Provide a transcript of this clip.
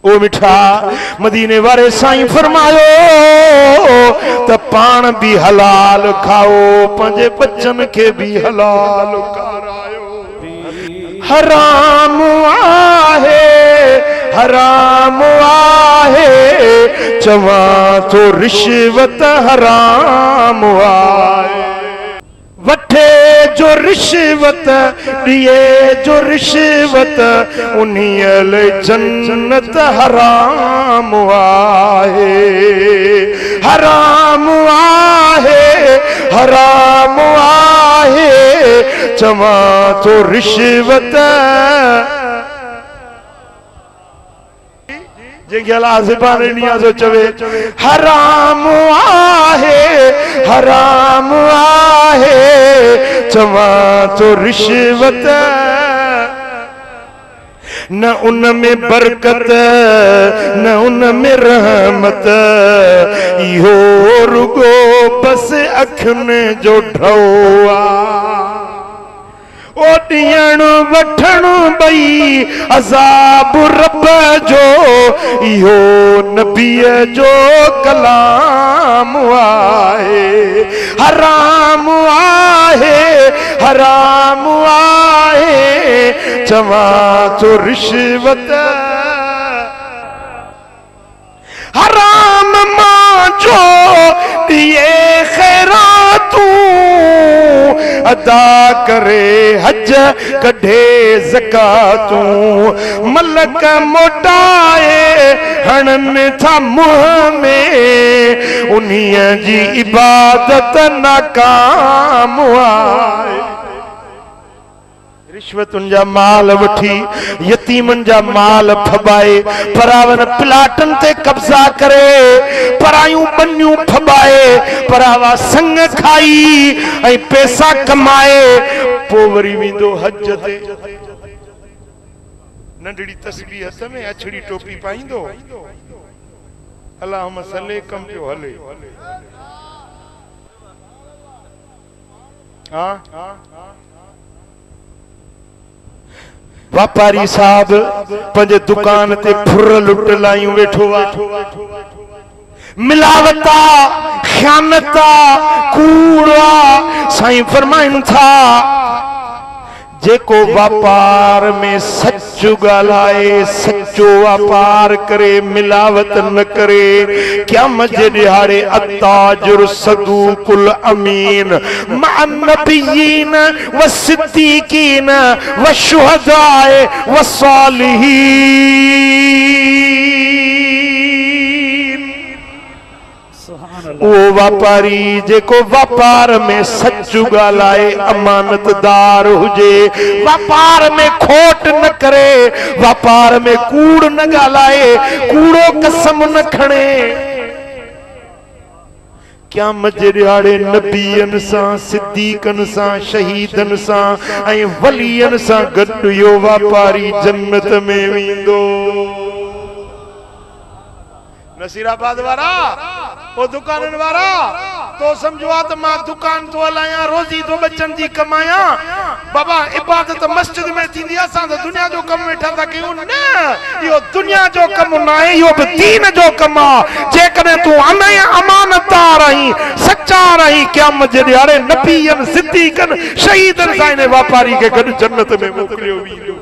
ओ मिठा मदीने वाले साईं फरमायो त पान भी हलाल खाओ पंजे बच्चन के भी हलाल करायो। हराम आहे चवा तो रिश्वत हराम आहे। वठे जो रिश्वत दिए जो रिश्वत उन्हीं जन्नत हराम आहे। हराम आहे चवा तो रिश्वत जंहिंखे अलाह ज़बान ॾिनी आहे सो चवे हराम आहे चवा तो रिश्वत न उन में बरकत न उन में रहमत इहो रुगो बस अखियुनि जो ढो ओ ॾियण वठण ॿई अज़ाब रब जो इहो नबीअ जो कलाम आहे। हराम आहे चवा तो रिश्वत हराम मां जो दिए खैरातूं अदा करे हज कढे ज़कातूं मलक मोटाए हणनि था मुंह में उन्हीं जी इबादत नाकाम आहे। रिश्वतुनि जा माल वठी यतीमन जा माल फबाए परावन प्लाटन ते कब्जा करे परायूं बनियूं फबाए परावा संग खाई ऐं पैसा कमाए पो वरी वेंदो हज ते नंढड़ी तस्बीह हथ में अछड़ी टोपी पाईंदो अल्लाहुम्मा सल्ले कम पियो हले। वापारी साहब पंहिंजे दुकान ते फुर लुट लायूं वेठो आहे। मिलावता ख़यानता कूड़ा साईं फरमाइनि था जेको व्यापार में सच्चो ॻाल्हाए सच्चो व्यापार करे मिलावट न करे क़यामत जे ॾिहाड़े अत्ताजुर सदूकुल अमीन मअ नबिय्यीन व सिद्दीकीन व शुहदाए व सालिहीन। वो व्यापारी जेको व्यापार में सच्चो ॻाल्हाए अमानतदार हुजे व्यापार में खोट न करे व्यापार में कूड़ न ॻाल्हाए कूड़ो कसम न खणे क़यामत जे ॾिहाड़े नबीअनि सां सिद्दीक़नि सां शहीदनि सां ऐं वलीअनि सां गॾु इहो व्यापारी जन्नत में वेंदो। नसीराबाद वारा ओ दुकानन वारा तो समझो आ त मां दुकान तो हलाया रोजी तो बच्चन जी कमाया बाबा इबादत मस्जिद में थींदी असां त दुनिया जो कम वेठा था कयूं न इहो दुनिया जो कम न आहे इहो बि दीन जो कम आहे। जेकॾहिं तूं अमानतदार आहीं सच्चा रही क़यामत जे ॾिहाड़े नबीअनि सिद्दीक़नि शहीदनि सां इन वापारी खे गॾु जन्नत में मोकिलियो वेंदो।